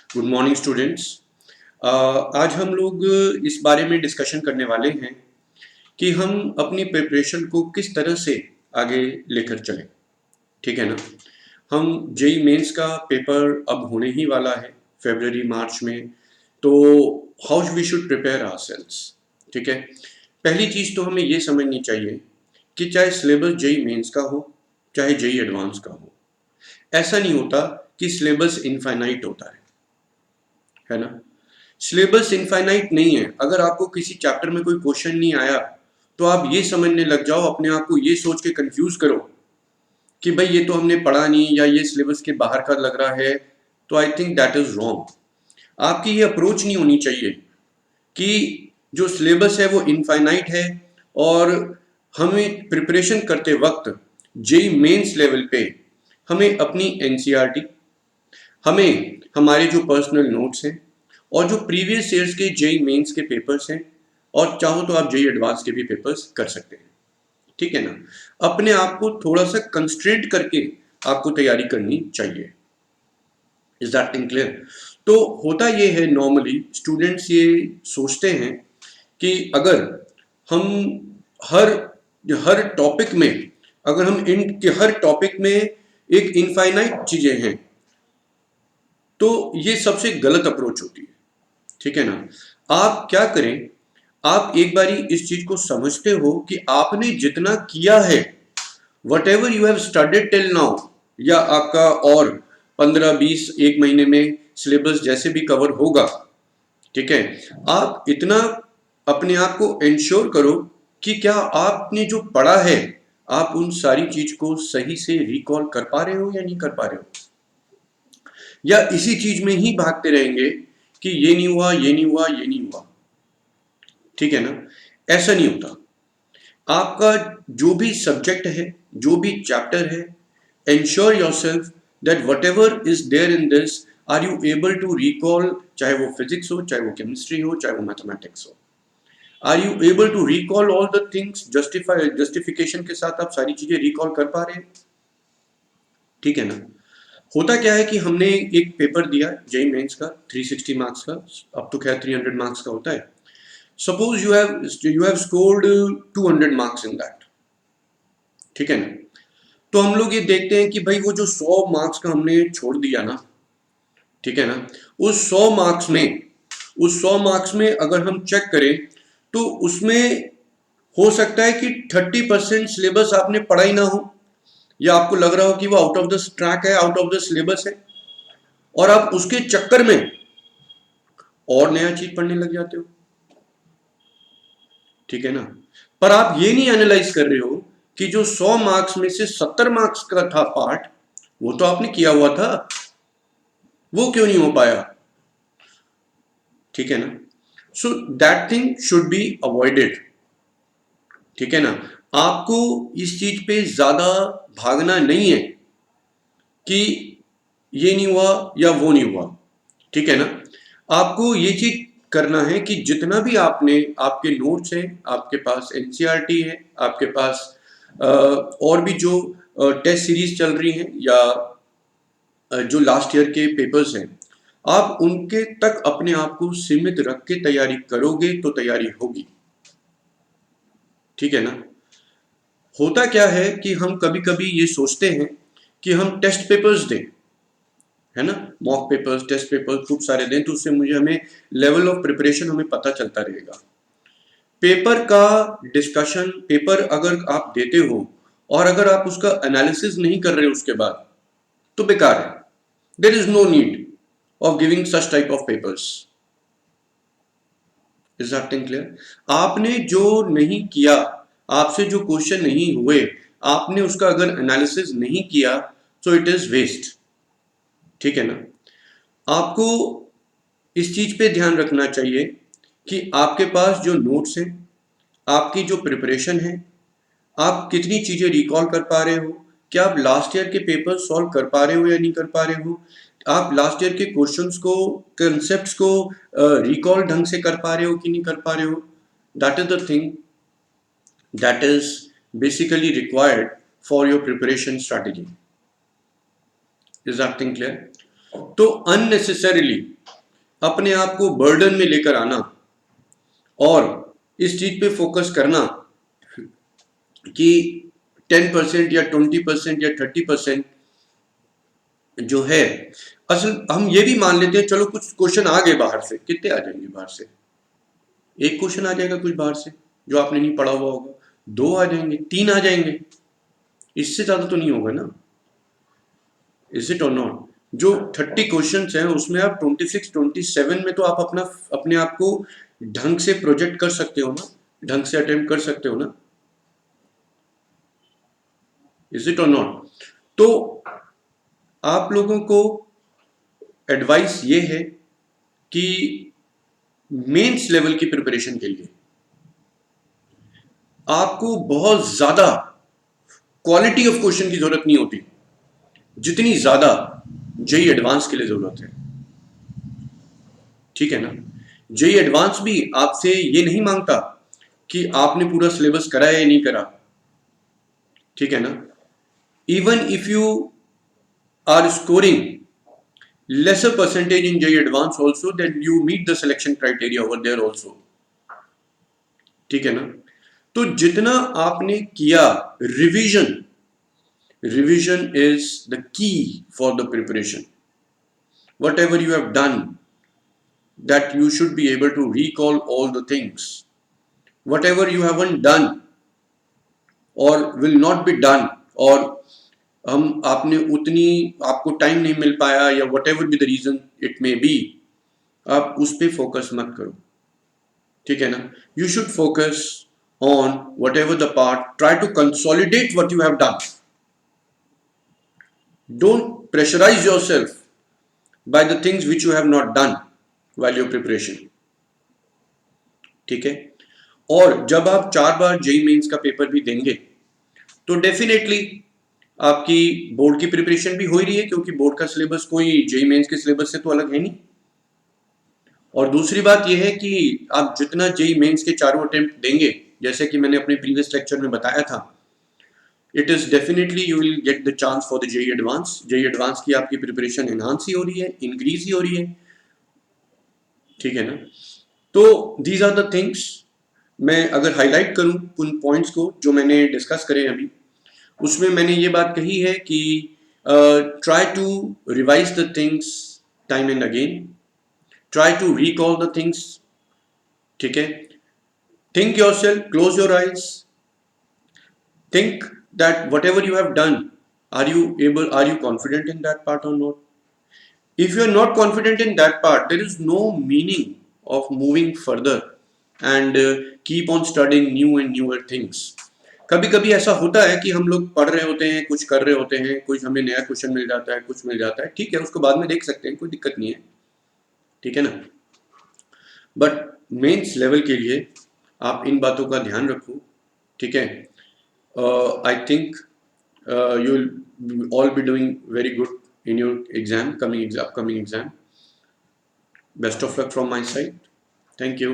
Good morning students. आज हम लोग इस बारे में डिस्कशन करने वाले हैं कि हम अपनी प्रिपरेशन को किस तरह से आगे लेकर चलें। ठीक है ना। हम जेई मेंस का पेपर अब होने ही वाला है फरवरी मार्च में, तो how we should prepare ourselves. ठीक है। पहली चीज़ तो हमें ये समझनी चाहिए कि चाहे सिलेबस जेई मेंस का हो चाहे जेई एडवांस का हो, ऐसा नहीं होता कि सिलेबस इनफाइनाइट होता है ना। सिलेबस इनफाइनाइट नहीं है। अगर आपको किसी चैप्टर में कोई क्वेश्चन नहीं आया तो आप ये समझने लग जाओ, अपने आप को ये सोच के कंफ्यूज करो कि भाई ये तो हमने पढ़ा नहीं या ये सिलेबस के बाहर का लग रहा है, तो I think that is wrong. आपकी ये अप्रोच नहीं होनी चाहिए कि जो सिलेबस है वो इनफाइनाइट है और हमें प्रिपरेशन करते वक्त जेई मेंस लेवल पे हमें अपनी एनसीईआरटी, हमें हमारे जो पर्सनल नोट्स हैं और जो प्रीवियस ईयर्स के जेई मेंस के पेपर्स हैं, और चाहो तो आप जेई एडवांस के भी पेपर्स कर सकते हैं। ठीक है ना। अपने आप को थोड़ा सा कंस्ट्रेंट करके आपको तैयारी करनी चाहिए। Is that thing clear? तो होता ये है, नॉर्मली स्टूडेंट्स ये सोचते हैं कि अगर हम हर हर टॉपिक में, अगर हम इन के हर टॉपिक में एक इनफाइनाइट चीजें हैं तो ये सबसे गलत अप्रोच होती है। ठीक है ना। आप क्या करें, आप एक बारी इस चीज को समझते हो कि आपने जितना किया है, what ever you have studied till now, या आपका और 15-20 एक महीने में सिलेबस जैसे भी कवर होगा, ठीक है, आप इतना अपने आप को इंश्योर करो कि क्या आपने जो पढ़ा है आप उन सारी चीज को सही से रिकॉल कर पा रहे हो या नहीं कर पा रहे हो, या इसी चीज में ही भागते रहेंगे कि ये नहीं हुआ, ये नहीं हुआ, ये नहीं हुआ। ठीक है ना। ऐसा नहीं होता। आपका जो भी सब्जेक्ट है, जो भी चैप्टर है, ensure yourself that whatever is there in this, are you able to recall, चाहे वो फिजिक्स हो, चाहे वो केमिस्ट्री हो, चाहे वो मैथमेटिक्स हो, are you able to recall all the things, justification के साथ आप सारी चीजें रिकॉल कर पा रहे हैं। ठीक है ना। होता क्या है कि हमने एक पेपर दिया जेई मेंस का 360 मार्क्स का, अब तो खैर 300 मार्क्स का होता है। Suppose you have scored 200 marks in that. ठीक है ना। तो हम लोग ये देखते हैं कि भाई वो जो 100 मार्क्स का हमने छोड़ दिया ना, ठीक है ना, उस 100 मार्क्स में, उस 100 मार्क्स में अगर हम चेक करें तो उसमें हो सकता है कि 30% सिलेबस आपने पढ़ा ही ना हो, या आपको लग रहा हो कि वो आउट ऑफ द ट्रैक है, आउट ऑफ द सिलेबस है, और आप उसके चक्कर में और नया चीज पढ़ने लग जाते हो। ठीक है ना। पर आप ये नहीं एनालाइज कर रहे हो कि जो 100 मार्क्स में से 70 मार्क्स का था पार्ट, वो तो आपने किया हुआ था, वो क्यों नहीं हो पाया। ठीक है ना। So that thing should be avoided. ठीक है ना। आपको इस चीज पे ज्यादा भागना नहीं है कि ये नहीं हुआ या वो नहीं हुआ। ठीक है ना। आपको ये चीज करना है कि जितना भी आपने, आपके नोट्स हैं, आपके पास एनसीईआरटी है, आपके पास और भी जो टेस्ट सीरीज चल रही हैं, या जो लास्ट ईयर के पेपर्स हैं, आप उनके तक अपने आप को सीमित रख के तैयारी करोगे तो तैयारी होगी। ठीक है ना। होता क्या है कि हम कभी कभी ये सोचते हैं कि हम टेस्ट पेपर्स दें, है ना, मॉक पेपर्स, टेस्ट पेपर्स खूब सारे दें, तो उससे मुझे हमें लेवल ऑफ प्रिपरेशन हमें पता चलता रहेगा। पेपर का डिस्कशन, पेपर अगर आप देते हो और अगर आप उसका एनालिसिस नहीं कर रहे हो उसके बाद, तो बेकार है। There is no need of giving such type of papers. Is that thing clear? आपने जो नहीं किया, आपसे जो क्वेश्चन नहीं हुए, आपने उसका अगर एनालिसिस नहीं किया, सो इट इज वेस्ट। ठीक है ना। आपको इस चीज पे ध्यान रखना चाहिए कि आपके पास जो नोट्स हैं, आपकी जो प्रिपरेशन है, आप कितनी चीजें रिकॉल कर पा रहे हो, क्या आप लास्ट ईयर के पेपर सॉल्व कर पा रहे हो या नहीं कर पा रहे हो, आप लास्ट ईयर के क्वेश्चंस को, कंसेप्ट्स को रिकॉल ढंग से कर पा रहे हो कि नहीं कर पा रहे हो। That is the thing that is basically required for your preparation strategy. Is that thing clear? तो अननेसेसरीली अपने आप को बर्डन में लेकर आना और इस चीज पे फोकस करना कि 10% या 20% या 30% जो है, असल हम ये भी मान लेते हैं चलो कुछ क्वेश्चन आ गए बाहर से, कितने आ जाएंगे बाहर से? एक क्वेश्चन आ जाएगा कुछ बाहर से जो आपने नहीं पढ़ा हुआ होगा, 2 आ जाएंगे, 3 आ जाएंगे, इससे ज्यादा तो नहीं होगा ना। इज इट और नॉट? जो 30 क्वेश्चंस हैं उसमें आप 26 27 में तो आप अपने आप को ढंग से प्रोजेक्ट कर सकते हो ना, ढंग से अटेम्प्ट कर सकते हो ना। इज इट और नॉट? तो आप लोगों को एडवाइस ये है कि मेंस लेवल की प्रिपरेशन के लिए आपको बहुत ज्यादा क्वालिटी ऑफ क्वेश्चन की जरूरत नहीं होती जितनी ज्यादा जेई एडवांस के लिए जरूरत है। ठीक है ना? जेई एडवांस भी आपसे ये नहीं मांगता कि आपने पूरा सिलेबस करा है या नहीं करा। ठीक है ना? Even if you are scoring lesser percentage in JEE Advance also, then you meet the selection criteria over there also. ठीक है ना? तो जितना आपने किया revision, revision is the key for the preparation. Whatever you have done, that you should be able to recall all the things. Whatever you haven't done or will not be done, और हम आपने उतनी आपको time नहीं मिल पाया या whatever be the reason it may be, आप उस पर फोकस मत करो। ठीक है ना? You should focus on whatever the part, try to consolidate what you have done, don't pressurize yourself by the things which you have not done while your preparation. ठीक है? और जब आप 4 बार जेई मेंस का paper भी देंगे तो डेफिनेटली आपकी बोर्ड की प्रिपरेशन भी हो ही रही है, क्योंकि बोर्ड का सिलेबस कोई जेई मेंस के सिलेबस से तो अलग है नहीं। और दूसरी बात यह है कि आप जितना जेई मेंस के चारों अटेम्प्ट देंगे, जैसे कि मैंने अपने प्रीवियस लेक्चर में बताया था, it is definitely you will get the chance for the JEE advance. JEE advance की आपकी प्रिपरेशन एनहांस ही हो रही है, इंक्रीज ही हो रही है। ठीक है ना? तो दीज आर द थिंग्स। मैं अगर हाईलाइट करूं उन पॉइंट्स को जो मैंने डिस्कस करे अभी, उसमें मैंने ये बात कही है कि try to revise the things time and again, try to recall the things. ठीक है? Think yourself, close your eyes, think that whatever you have done, are you confident in that part or not? If you are not confident in that part, there is no meaning of moving further and keep on studying new and newer things. कभी कभी ऐसा होता है कि हम लोग पढ़ रहे होते हैं, कुछ कर रहे होते हैं, कुछ हमें नया क्वेश्चन मिल जाता है, कुछ मिल जाता है, ठीक है, उसको बाद में देख सकते हैं, कोई दिक्कत नहीं है। ठीक है ना? बट मेंस लेवल के लिए आप इन बातों का ध्यान रखो। ठीक है? I think you will all be doing very good in your upcoming exam. Best of luck from my side. Thank you.